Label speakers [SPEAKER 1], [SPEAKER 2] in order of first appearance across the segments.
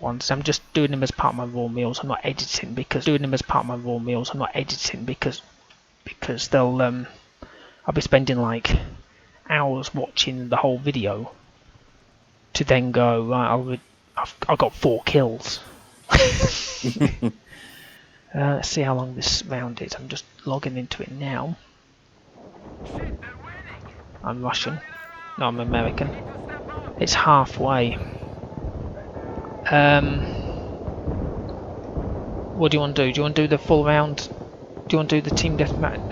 [SPEAKER 1] ones. I'm just doing them as part of my raw meals. I'm not editing because because they'll I'll be spending like hours watching the whole video to then go right. I've got 4 kills. Let's see how long this round is. I'm just logging into it now. I'm Russian. No, I'm American. It's halfway. What do you want to do? Do you want to do the full round? Do you want to do the team deathmatch?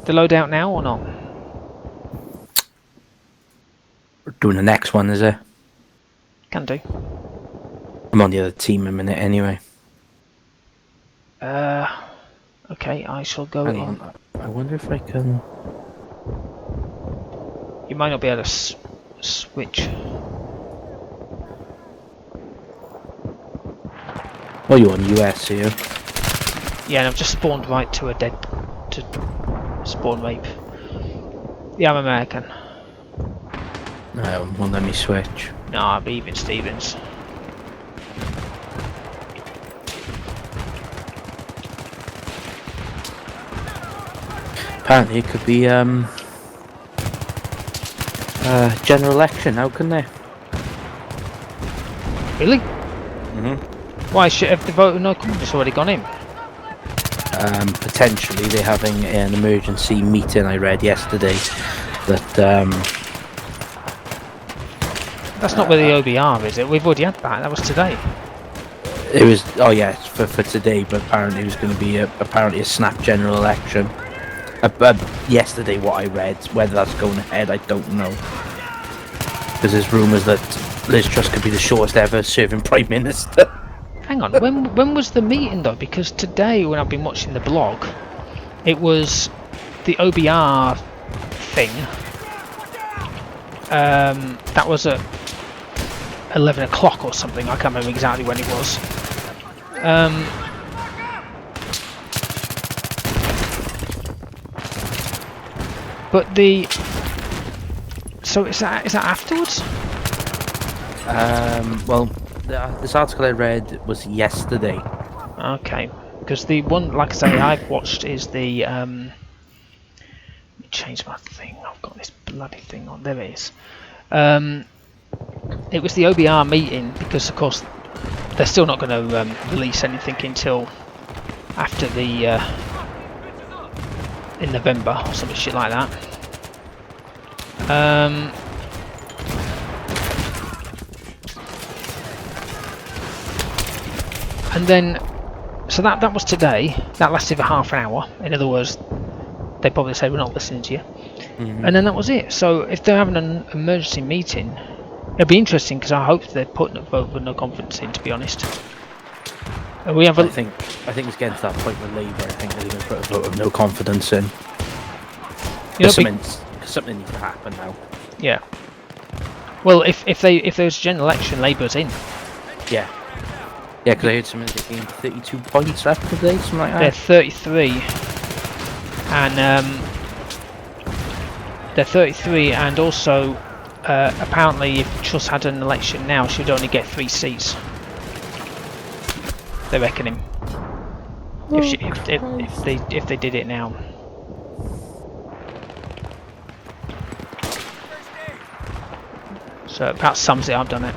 [SPEAKER 1] The loadout now or not?
[SPEAKER 2] We're doing the next one, is it?
[SPEAKER 1] Can do.
[SPEAKER 2] I'm on the other team a minute anyway.
[SPEAKER 1] Okay, I shall go
[SPEAKER 2] Hang
[SPEAKER 1] in.
[SPEAKER 2] on. I wonder if I can...
[SPEAKER 1] You might not be able to switch.
[SPEAKER 2] Oh, you're on US, are you?
[SPEAKER 1] Yeah, and I've just spawned right to spawn rape. Yeah, I'm American.
[SPEAKER 2] No, won't let me switch.
[SPEAKER 1] No, I'm even Stevens.
[SPEAKER 2] Apparently it could be general election, how can they?
[SPEAKER 1] Really?
[SPEAKER 2] Mm-hmm.
[SPEAKER 1] Why should have the vote of no confidence already gone in?
[SPEAKER 2] Potentially they're having an emergency meeting, I read yesterday, that
[SPEAKER 1] That's not where the OBR is it? We've already had that. That was today.
[SPEAKER 2] it was, oh yeah, it's for today, but apparently it was going to be apparently a snap general election. Yesterday what I read, whether that's going ahead I don't know, because there's rumours that Liz Truss could be the shortest ever serving Prime Minister.
[SPEAKER 1] Hang on, when was the meeting though? Because today when I've been watching the blog, it was the OBR thing. That was at 11 o'clock or something. I can't remember exactly when it was. But so is that afterwards?
[SPEAKER 2] Well, this article I read was yesterday.
[SPEAKER 1] Okay, because the one, like I say, I've watched is the let me change my thing. I've got this bloody thing on. There it is. It was the OBR meeting because, of course, they're still not going to release anything until after the in November or some shit like that. And then, so that was today. That lasted for half an hour. In other words, they probably said we're not listening to you.
[SPEAKER 2] Mm-hmm.
[SPEAKER 1] And then that was it. So if they're having an emergency meeting, it'll be interesting because I hope they're putting a vote with no confidence in. To be honest, we have.
[SPEAKER 2] I think it's getting to that point with Labour. I think they're going to put a vote of no confidence in.
[SPEAKER 1] You know,
[SPEAKER 2] something needs to happen now.
[SPEAKER 1] Yeah. Well, if there's a general election, Labour's in.
[SPEAKER 2] Yeah. Yeah, because I heard something they gained 32 points after today, something like that.
[SPEAKER 1] They're 33, and they're 33, and also apparently, if Truss had an election now, she'd only get 3 seats. They're reckoning. If they did it now. So that sums it up, doesn't it?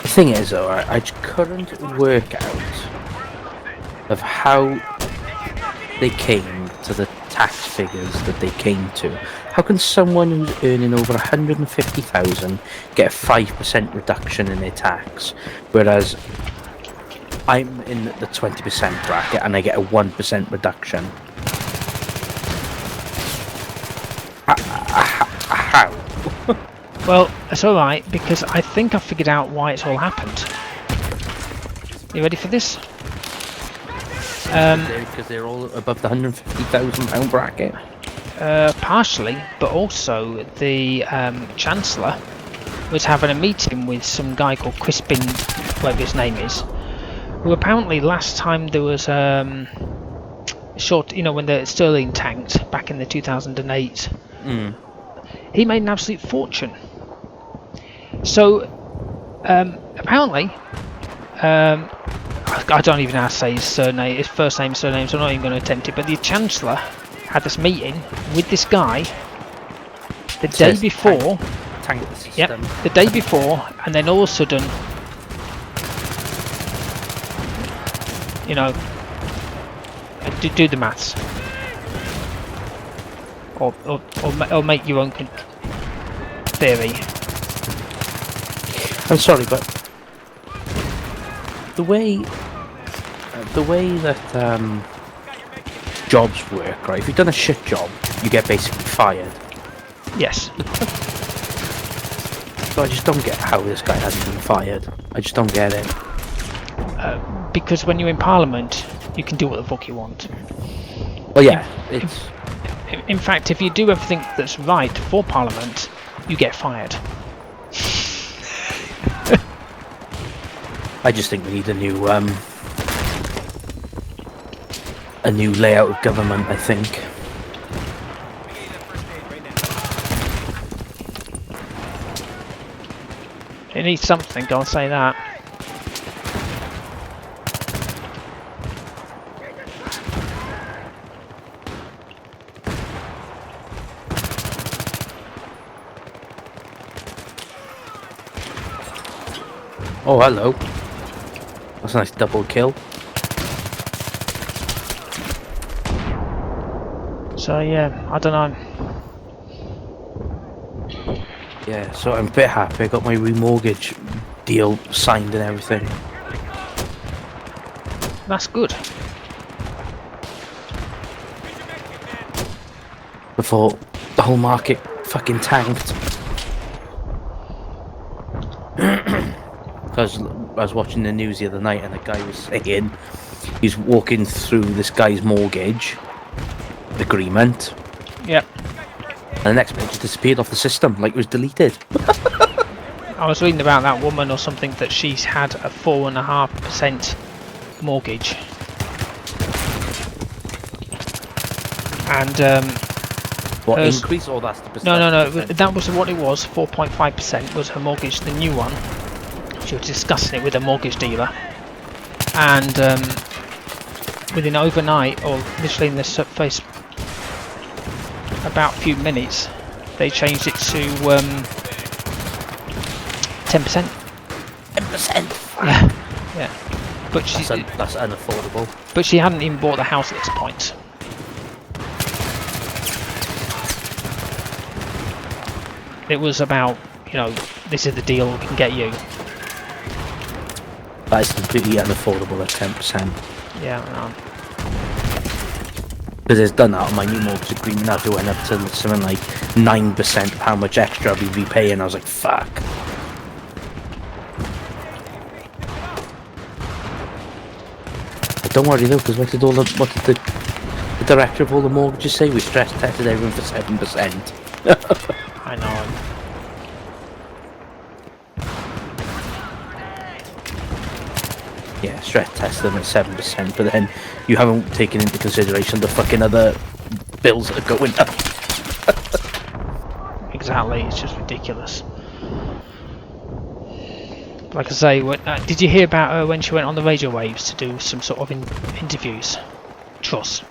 [SPEAKER 2] The thing is, though, I just couldn't work out of how they came to the tax figures that they came to. How can someone who's earning over 150,000 get a 5% reduction in their tax, whereas I'm in the 20% bracket and I get a 1% reduction? How?
[SPEAKER 1] Well, it's alright, because I think I figured out why it's all happened. You ready for this?
[SPEAKER 2] Because they're all above the £150,000 bracket?
[SPEAKER 1] Partially, but also the Chancellor was having a meeting with some guy called Crispin, whatever his name is, who apparently last time there was short, when the Sterling tanked back in the 2008.
[SPEAKER 2] Mm.
[SPEAKER 1] He made an absolute fortune. So apparently, I don't even know how to say his surname, his first name, surname, so I'm not even going to attempt it. But the Chancellor had this meeting with this guy the day before.
[SPEAKER 2] Tank the system.
[SPEAKER 1] Yep, the day before, and then all of a sudden, do the maths, or make your own theory.
[SPEAKER 2] I'm sorry, but the way that jobs work, right? If you've done a shit job, you get basically fired.
[SPEAKER 1] Yes.
[SPEAKER 2] So I just don't get how this guy hasn't been fired. I just don't get it.
[SPEAKER 1] Because when you're in Parliament, you can do what the fuck you want.
[SPEAKER 2] Well, yeah,
[SPEAKER 1] in fact, if you do everything that's right for Parliament, you get fired.
[SPEAKER 2] I just think we need a new layout of government, I think.
[SPEAKER 1] It needs something, I'll say that.
[SPEAKER 2] Oh, hello. That's a nice double kill.
[SPEAKER 1] So yeah, I don't know.
[SPEAKER 2] Yeah, so I'm a bit happy. I got my remortgage deal signed and everything.
[SPEAKER 1] That's good.
[SPEAKER 2] Before the whole market fucking tanked. Because I was watching the news the other night and a guy was saying he's walking through this guy's mortgage agreement.
[SPEAKER 1] Yep.
[SPEAKER 2] And the next page disappeared off the system, like it was deleted.
[SPEAKER 1] I was reading about that woman or something that she's had a 4.5% mortgage. And
[SPEAKER 2] what, increase or that's the percent?
[SPEAKER 1] No, that was what it was. 4.5% was her mortgage, the new one. She was discussing it with a mortgage dealer, and within overnight, or literally in the space about a few minutes, they changed it to 10%.
[SPEAKER 2] 10%.
[SPEAKER 1] Yeah. But
[SPEAKER 2] that's unaffordable.
[SPEAKER 1] But she hadn't even bought the house at this point. It was about, this is the deal we can get you.
[SPEAKER 2] That is completely unaffordable at 10%.
[SPEAKER 1] Yeah,
[SPEAKER 2] Because it's done that on my new mortgage agreement. Now it went up to something like 9% of how much extra I'll be repaying. I was like, fuck. But don't worry though, because what did the director of all the mortgages say? We stress tested everyone for 7%.
[SPEAKER 1] I know.
[SPEAKER 2] Yeah, stress test them at 7%, but then you haven't taken into consideration the fucking other bills that are going up.
[SPEAKER 1] Exactly, it's just ridiculous. Like I say, did you hear about her when she went on the radio waves to do some sort of interviews? Truss.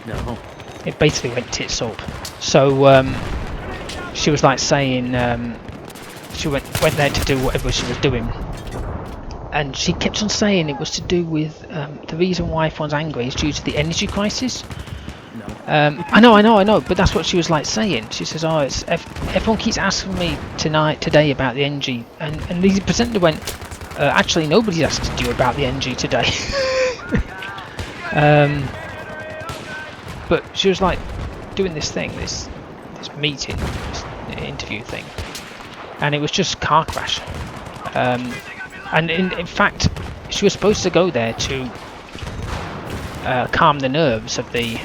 [SPEAKER 2] No.
[SPEAKER 1] It basically went tits up. So she was like saying she went there to do whatever she was doing. And she kept on saying it was to do with the reason why everyone's angry is due to the energy crisis.
[SPEAKER 2] No.
[SPEAKER 1] I know, but that's what she was like saying. She says, "Oh, everyone keeps asking me today about the energy," and the presenter went, "Actually, nobody's asked you about the energy today." But she was like doing this thing, this meeting, this interview thing, and it was just car crash. And in fact, she was supposed to go there to calm the nerves of the...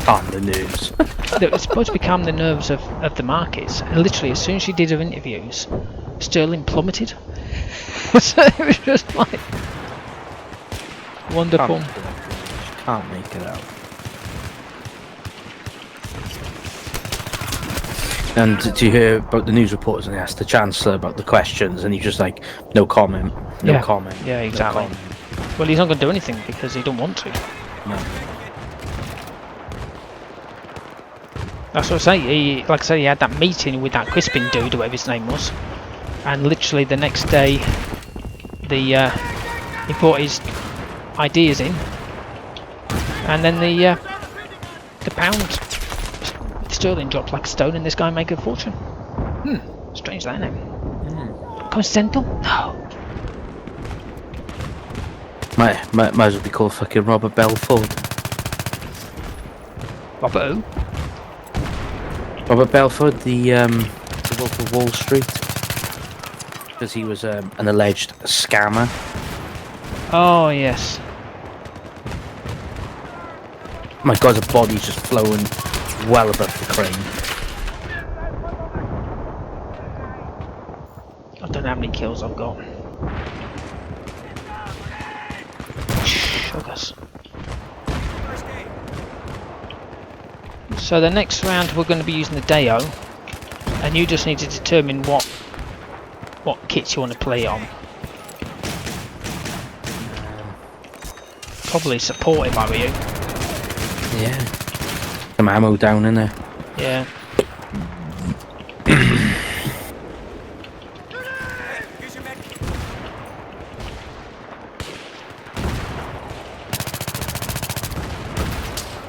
[SPEAKER 2] Calm the nerves.
[SPEAKER 1] It was supposed to calm the nerves of the markets. And literally, as soon as she did her interviews, sterling plummeted. So it was just like wonderful.
[SPEAKER 2] Can't make it out. And did you hear about the news reporters, and they asked the Chancellor about the questions, and he's just like, no comment, no comment.
[SPEAKER 1] Yeah, exactly.
[SPEAKER 2] No comment.
[SPEAKER 1] Well, he's not going to do anything because he don't want to.
[SPEAKER 2] No.
[SPEAKER 1] That's what I say. Like I say, he had that meeting with that Crispin dude, or whatever his name was, and literally the next day, he brought his ideas in, and then the pound sterling dropped like a stone, and this guy made a fortune. Strange that, isn't it? Coincidental? No.
[SPEAKER 2] Might as well be called fucking Robert Belford.
[SPEAKER 1] Robert who?
[SPEAKER 2] Robert Belford, the Wolf of Wall Street, because he was an alleged scammer.
[SPEAKER 1] Oh yes.
[SPEAKER 2] My God, the body's just flowing well above the crane.
[SPEAKER 1] I don't know how many kills I've got. Sugars. So the next round we're going to be using the Deo, and you just need to determine what kits you want to play on. Probably support if I were you.
[SPEAKER 2] Yeah. Some ammo down in there.
[SPEAKER 1] Yeah.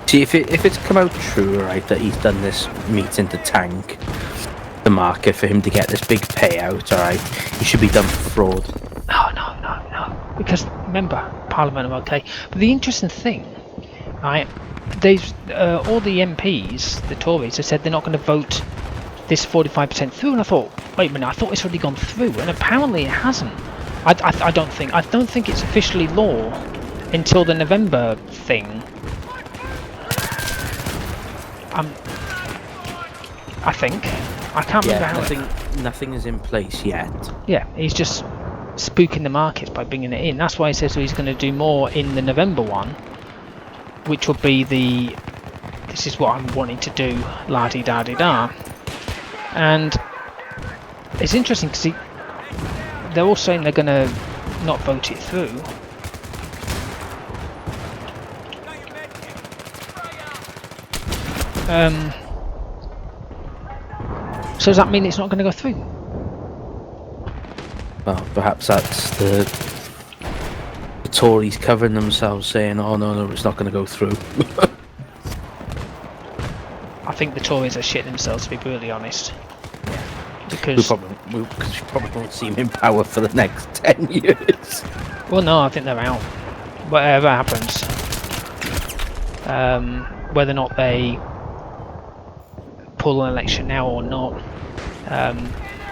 [SPEAKER 2] See, if it's come out true, right, that he's done this meeting to tank the market for him to get this big payout, alright, he should be done for fraud.
[SPEAKER 1] No. Because remember, Parliament are okay. But the interesting thing, right, all the MPs, the Tories, have said they're not going to vote this 45% through, and I thought, wait a minute, I thought it's already gone through, and apparently it hasn't. I don't think it's officially law until the November thing. I think. I can't remember how.
[SPEAKER 2] Nothing is in place yet.
[SPEAKER 1] Yeah, he's just spooking the markets by bringing it in. That's why he says he's going to do more in the November one, which will be this is what I'm wanting to do, la-di-da-di-da. And it's interesting because they're all saying they're going to not vote it through. So does that mean it's not going to go through?
[SPEAKER 2] Well, perhaps that's the Tories covering themselves, saying, "Oh no, it's not going to go through."
[SPEAKER 1] I think the Tories are shitting themselves, to be brutally honest. Because
[SPEAKER 2] we probably won't see him in power for the next 10 years.
[SPEAKER 1] Well, no, I think they're out. Whatever happens, whether or not they pull an election now or not. I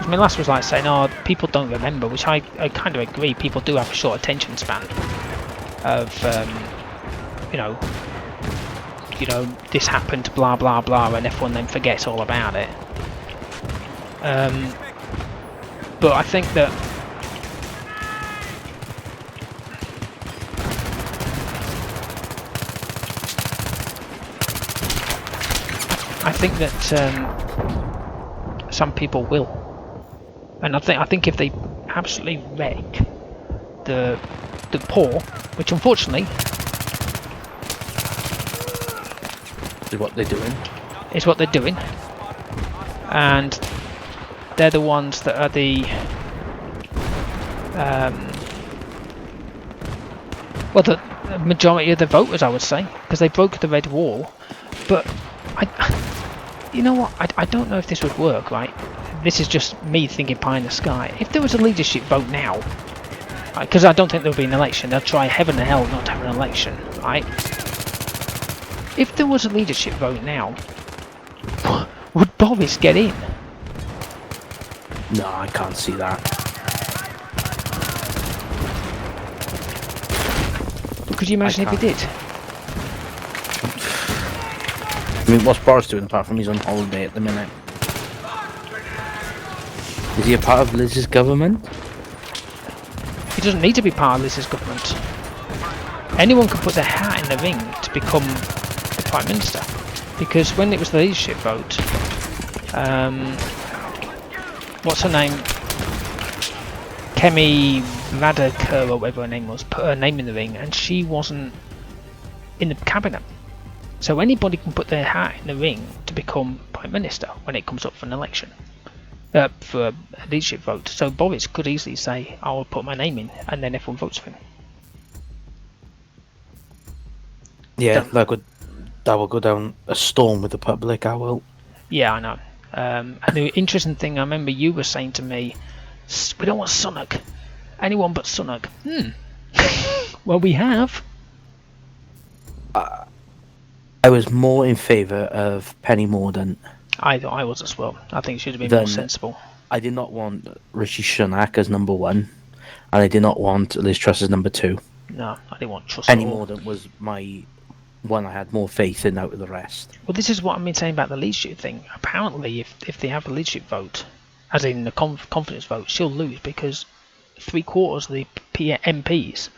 [SPEAKER 1] mean, last was like saying, "Oh, people don't remember," which I kind of agree. People do have a short attention span of, you know, this happened, blah blah blah, and everyone then forgets all about it. But I think that some people will, and I think if they absolutely wreck the poor, which unfortunately
[SPEAKER 2] Is what they're doing.
[SPEAKER 1] And they're the ones that are the the majority of the voters, I would say, because they broke the red wall. But you know what? I don't know if this would work, right? This is just me thinking pie in the sky. If there was a leadership vote now, because I don't think there'll be an election, they'll try heaven and hell not to have an election, right? If there was a leadership vote now, would Boris get in?
[SPEAKER 2] No, I can't see that.
[SPEAKER 1] Could you imagine if he did?
[SPEAKER 2] I mean, what's Boris doing apart from he's on holiday at the minute? Is he a part of Liz's government?
[SPEAKER 1] doesn't need to be part of Liz's government. Anyone can put their hat in the ring to become the Prime Minister. Because when it was the leadership vote, what's her name? Kemi Radekar, or whatever her name was, put her name in the ring, and she wasn't in the cabinet. So anybody can put their hat in the ring to become Prime Minister when it comes up for an election, for a leadership vote. So Boris could easily say, "I will put my name in," and then everyone votes for him.
[SPEAKER 2] Yeah, that will go down a storm with the public. I will.
[SPEAKER 1] Yeah, I know. And the interesting thing, I remember you were saying to me, we don't want Sunak. Anyone but Sunak. Well, we have.
[SPEAKER 2] I was more in favour of Penny Mordaunt.
[SPEAKER 1] I was as well. I think it should have been more sensible.
[SPEAKER 2] I did not want Rishi Sunak as number 1, and I did not want Liz Truss as number 2.
[SPEAKER 1] No, I didn't want Truss
[SPEAKER 2] Penny
[SPEAKER 1] at all.
[SPEAKER 2] Mordaunt was my one I had more faith in out of the rest.
[SPEAKER 1] Well, this is what I've been saying about the leadership thing. Apparently, if they have a leadership vote, as in the confidence vote, she'll lose because 3/4 of the MPs